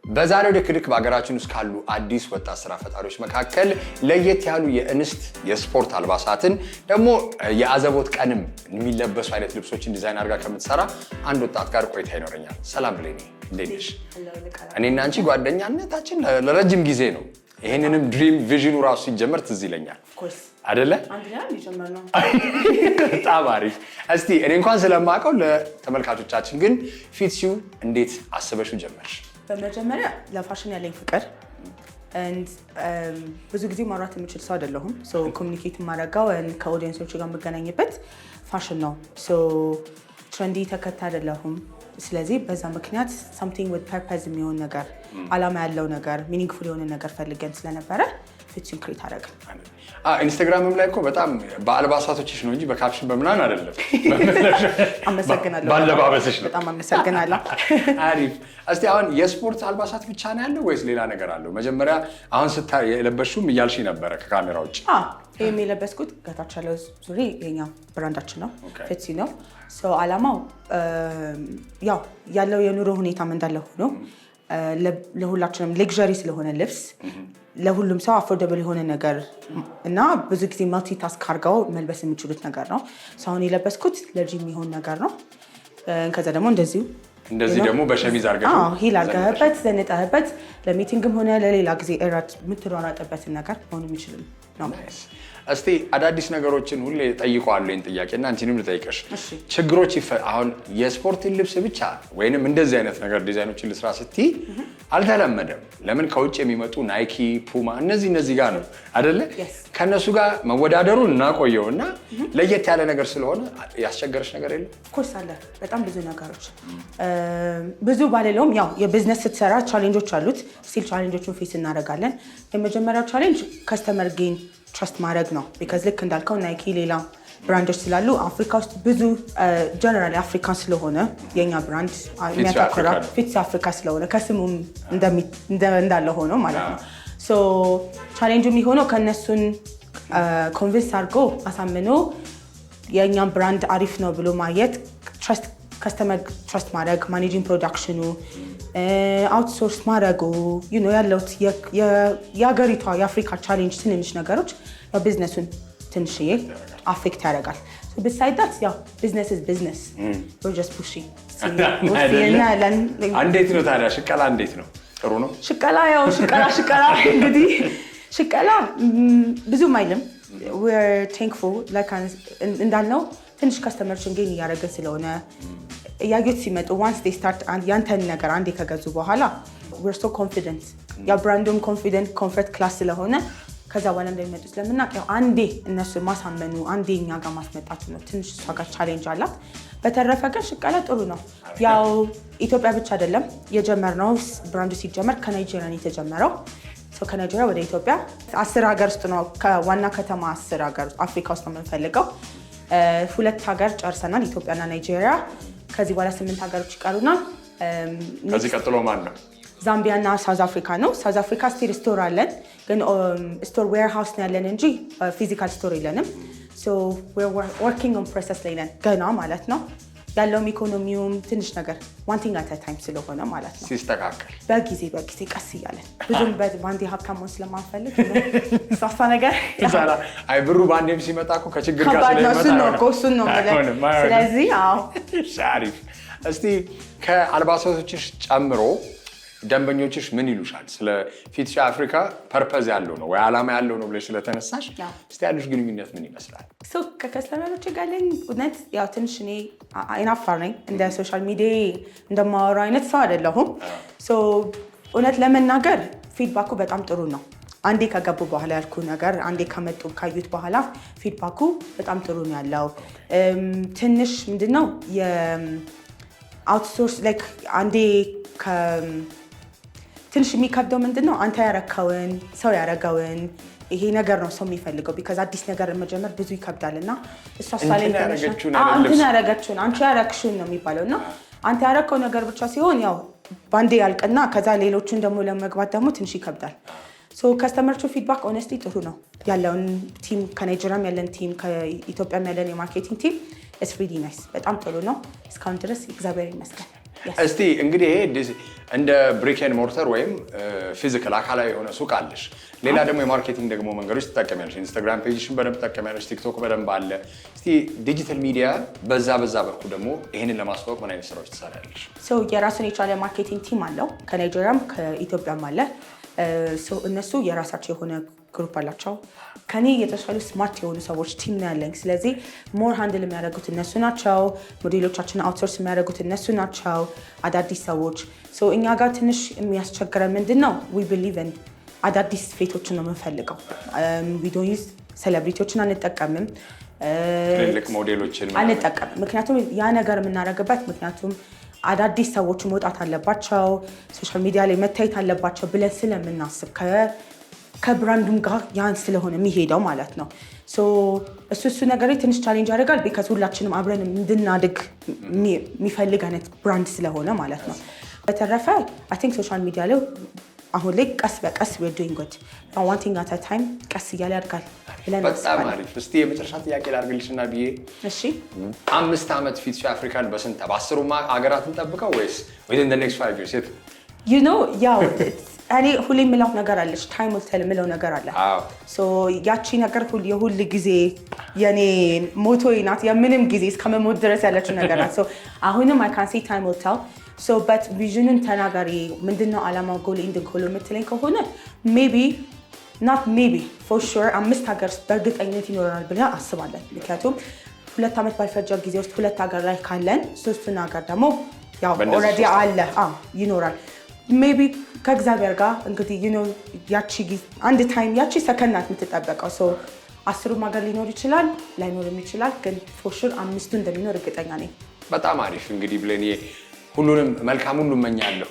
በዛሬው ድክድክ በአገራችን ውስጥ ካሉ አዲስ ወጣት ስራ ፈጣሪዎች መካከል ለየት ያሉ የእንስት የስፖርት አልባሳትን ደግሞ የአዘቦት ቀንም የሚለበሱ አይነት ልብሶችን ዲዛይን አድርጋ ከምትሰራ አንድ ወጣት ጋር ቆይታ ይኖረኛል። ሰላም ብሌኒ፣ እንዴት ነሽ? እኔና አንቺ ጓደኛነታችን ለረጅም ጊዜ ነው። ይሄንንም ድሪም ቪዥኑ ራሱ ሲጀመር ትዝ ይለኛል አይደለ? በጣም አሪፍ። እስቲ እኔ እንኳን ስለማውቀው ለተመልካቾቻችን ግን ፊትሲው እንዴት አስበሽው ጀመርሽ? በመጀመሪያ ለፋሽን ያለኝ ፍቅር ብዙ ጊዜ ማውራት የምችል ሰው አይደለሁም። ኮሚኒኬት የማደርገው ከኦዲየንሶች ጋር የምገናኝበት ፋሽን ነው። ትሬንዲ ተከታይ አይደለሁም። ስለዚህ በዛ ምክንያት something with purpose የሚሆን ነገር፣ አላማ ያለው ነገር፣ ሚኒንግፉል የሆነ ነገር ፈልገን ስለነበረ ፊትሲን ክሬት አደረግን። ኢንስታግራምም ላይ እኮ በጣም በአልባሳቶችሽ ነው እንጂ በካፕሽን በምናምን አይደለም። አመሰግናለሁ። ባለባበስሽ ነው። በጣም አመሰግናለሁ። አሪፍ። እስቲ አሁን የስፖርት አልባሳት ብቻ ነው ያለው ወይስ ሌላ ነገር አለው? መጀመሪያ አሁን ስታይ የለበሽውም እያልሽ ነበረ ከካሜራ ውጭ። ይሄም የለበስኩት ከታች ያለው ዙሪ የኛ ብራንዳችን ነው፣ ፊትሲ ነው። አላማው ያው ያለው የኑሮ ሁኔታም እንዳለ ሆኖ ለሁላችንም ሌክዠሪ ስለሆነ ልብስ ለሁሉም ሰው አፎርደብል የሆነ ነገር እና ብዙ ጊዜ ማልቲ ታስክ አድርገው መልበስ የሚችሉት ነገር ነው። አሁን የለበስኩት ለጂም የሚሆን ነገር ነው። ከዛ ደግሞ እንደዚህ ደግሞ በሸሚዝ አድርገሽ ሂል አድርገህበት ዘንጠህበት ለሚቲንግም ሆነ ለሌላ ጊዜ እራት የምትሯሯጥበትን ነገር መሆን የሚችልም ነው። እስቲ አዳዲስ ነገሮችን ሁሌ ጠይቀዋለሁ ይህን ጥያቄና አንቺንም ልጠይቅሽ። ችግሮች አሁን የስፖርትን ልብስ ብቻ ወይንም እንደዚህ አይነት ነገር ዲዛይኖችን ልስራ ስትይ አልተለመደም። ለምን ከውጭ የሚመጡ ናይኪ፣ ፑማ እነዚህ ጋር ነው አይደለ? ከነሱ ጋር መወዳደሩን እናቆየውና ለየት ያለ ነገር ስለሆነ ያስቸገረሽ ነገር የለም? ኮርስ አለ። በጣም ብዙ ነገሮች ብዙ ባለለውም ያው የቢዝነስ ስትሰራ ቻሌንጆች አሉት። ስቲል ቻሌንጆቹን ፌስ እናደርጋለን። የመጀመሪያው ቻሌንጅ ከስተመር ጌን ትረስት ማድረግ ነው። ቢካዝ ልክ እንዳልከው ናይኪ ሌላ ብራንዶች ስላሉ አፍሪካ ውስጥ ብዙ ጀነራሊ አፍሪካ ስለሆነ የኛ ብራንድ የሚያተኩረው ፊትሲ አፍሪካ ስለሆነ ከስሙም እንዳለ ሆኖ ማለት ነው። ቻሌንጁ የሚሆነው ከነሱን ኮንቪንስ አድርጎ አሳምኖ የኛ ብራንድ አሪፍ ነው ብሎ ማየት፣ ከስተመር ትረስት ማድረግ፣ ማኔጂንግ ፕሮዳክሽኑ፣ አውትሶርስ ማድረጉ ያለውት የሀገሪቷ የአፍሪካ ቻሌንጅ ትንንሽ ነገሮች ቢዝነሱን ትንሽዬ አፌክት ያደርጋል። besides that ያው ቢዝነስ ኢዝ ቢዝነስ we're just pushing እንዴት ነው ታዲያ ሽቀላ እንዴት ነው? ጥሩ ነው ሽቀላ እንግዲህ ሽቀላ ብዙም አይልም። we're thankful like እንዳልነው ትንሽ ከስተመርችን ጌን እያደረግን ስለሆነ እያዩት ሲመጡ once they start ያንተን ነገር አንዴ ከገዙ በኋላ we're so confident ያ ብራንዱም ኮንፊደንት ኮንፈርት ክላስ ስለሆነ ከዛ በኋላ እንደሚመጡ ስለምናውቅ ያው አንዴ እነሱ ማሳመኑ አንዴ እኛ ጋር ማስመጣቱ ነው ትንሽ እሷ ጋር ቻሌንጅ አላት። በተረፈ ግን ሽቀላ ጥሩ ነው። ያው ኢትዮጵያ ብቻ አይደለም የጀመርነው። ብራንዱ ሲጀመር ከናይጄሪያ ነው የተጀመረው። ከናይጄሪያ ወደ ኢትዮጵያ 10 ሀገር ውስጥ ነው ከዋና ከተማ 10 ሀገር አፍሪካ ውስጥ ነው የምንፈልገው። 2 ሀገር ጨርሰናል፣ ኢትዮጵያና ናይጄሪያ። ከዚህ በኋላ 8 ሀገሮች ይቀሩናል። ከዚህ ቀጥሎ ማን ነው? ዛምቢያ እና ሳውዝ አፍሪካ ነው። ሳውዝ አፍሪካ ስቲል ስቶር አለን፣ ግን ስቶር ዌርሃውስ ነው ያለን እንጂ ፊዚካል ስቶር የለንም። we're working on process ላይ ነን ገና ማለት ነው። ያለውም ኢኮኖሚውም ትንሽ ነገር one thing at a time ስለሆነ ማለት ነው ሲስተካከል በጊዜ ቀስ እያለን ብዙም ባንዴ ሀብታም መሆን ስለማንፈልግ ሳፋ ነገር አይ ብሩ ባንዴም ሲመጣ እኮ ከችግር ጋር እሱን ነው ስለዚህ አሪፍ። እስቲ ከአልባሳቶችሽ ጨምሮ ደንበኞችሽ ምን ይሉሻል? ስለ ፊትሲ አፍሪካ ፐርፐዝ ያለው ነው ወይ ዓላማ ያለው ነው ብለሽ ስለተነሳሽ እስቲ ያሉሽ ግንኙነት ምን ይመስላል? ከከስተመሮች ጋር ያለኝ እውነት ያው ትንሽ እኔ አይናፋር ነኝ። እንደ ሶሻል ሚዲያ እንደማወራው አይነት ሰው አይደለሁም። እውነት ለመናገር ፊድባኩ በጣም ጥሩ ነው። አንዴ ከገቡ በኋላ ያልኩ ነገር አንዴ ከመጡ ካዩት በኋላ ፊድባኩ በጣም ጥሩ ነው ያለው። ትንሽ ምንድነው የአውትሶርስ ላይክ አንዴ ትንሽ የሚከብደው ምንድነው አንተ ያረከውን ሰው ያረጋውን ይሄ ነገር ነው ሰው የሚፈልገው። ቢካዝ አዲስ ነገር መጀመር ብዙ ይከብዳልና እሷ ሳለ አንተ ያረጋችሁን አንቺ ያረክሽውን ነው የሚባለውና አንተ ያረከው ነገር ብቻ ሲሆን ያው ባንዴ ያልቅና ከዛ ሌሎችን ደግሞ ለመግባት ደግሞ ትንሽ ይከብዳል። ሶ ከስተመሮቹ ፊድባክ ኦነስትሊ ጥሩ ነው ያለውን ቲም ከናይጄሪያም ያለን ቲም ከኢትዮጵያም ያለን የማርኬቲንግ ቲም ኢትስ ሪሊ ናይስ በጣም ጥሩ ነው እስካሁን ድረስ እግዚአብሔር ይመስገን። እስቲ እንግዲህ እንደ ብሪክ ኤንድ ሞርተር ወይም ፊዚካል አካላዊ የሆነ ሱቅ አለሽ፣ ሌላ ደግሞ የማርኬቲንግ ደግሞ መንገዶች ትጠቀሚያለሽ። ኢንስታግራም ፔጅሽን በደንብ ትጠቀሚያለሽ፣ ቲክቶክ በደንብ አለ። እስቲ ዲጂታል ሚዲያ በዛ በኩል ደግሞ ይሄንን ለማስተዋወቅ ምን አይነት ስራዎች ትሰራለሽ? የራሱን የቻለ ማርኬቲንግ ቲም አለው ከናይጄሪያም ከኢትዮጵያም አለ። እነሱ የራሳቸው የሆነ ግሩፕ አላቸው። ከኔ የተሻሉ ስማርት የሆኑ ሰዎች ቲም ነው ያለኝ። ስለዚህ ሞር ሃንድል የሚያደርጉት እነሱ ናቸው። ሞዴሎቻችን አውትሶርስ የሚያደርጉት እነሱ ናቸው። አዳዲስ ሰዎች እኛ ጋር ትንሽ የሚያስቸግረን ምንድን ነው? ዊ ቢሊቭ ኢን አዳዲስ ፌቶችን ነው የምንፈልገው። ቪዲዮስ ሴሌብሪቲዎችን አንጠቀምም፣ ትልልቅ ሞዴሎችን አንጠቀምም። ምክንያቱም ያ ነገር የምናደርግበት ምክንያቱም አዳዲስ ሰዎች መውጣት አለባቸው፣ ሶሻል ሚዲያ ላይ መታየት አለባቸው ብለን ስለምናስብ ከብራንዱም ጋር ያን ስለሆነ የሚሄደው ማለት ነው። እሱ ነገር ትንሽ ቻሌንጅ ያደርጋል። ቢካዝ ሁላችንም አብረን እንድናድግ የሚፈልግ አይነት ብራንድ ስለሆነ ማለት ነው። በተረፈ አይ ቲንክ ሶሻል ሚዲያ ላይ አሁን ላይ ቀስ በቀስ we're doing good one thing at a time ቀስ እያለ ያድጋል ብለን በጣም አሪፍ። እስቲ የመጨረሻ ጥያቄ ላድርግልሽና ብዬ እሺ 5 ዓመት ፊት አፍሪካን በስንት በ10 ሀገራት እንጠብቀው ወይስ within the next 5 years you know ያው እኔ ሁሌ የምለው ነገር አለች ታይም will tell የምለው ነገር አለ። ያቺ ነገር የሁል ጊዜ የኔ ሞቶዬ ናት። የምንም ጊዜ እስከመሞት ድረስ ያለችው ነገር ናት። አሁንም I can say time will tell but ቪዥንን ተናጋሪ ምንድነው ዓላማው ጎል ኢንድ ጎል የምትለኝ ከሆነ maybe not maybe for sure 5 ሀገር በእርግጠኝነት ይኖራል ብለን አስባለን። ምክንያቱም 2 ዓመት ባልፈጀ ጊዜ ውስጥ 2 ሀገር ላይ ካለን 3ቱን ሀገር ደግሞ ያው ኦልሬዲ አለ ይኖራል። ሜቢ ከእግዚአብሔር ጋር እንግዲህ ያቺ አንድ ታይም ያቺ ሰከንድ ናት የምትጠበቀው። 10ሩም ሀገር ሊኖር ይችላል ላይኖርም ይችላል፣ ግን ፎር ሹር 5ቱ እንደሚኖር እርግጠኛ ነኝ። በጣም አሪፍ እንግዲህ ብለን ሁሉንም መልካም ሁሉ እመኛለሁ።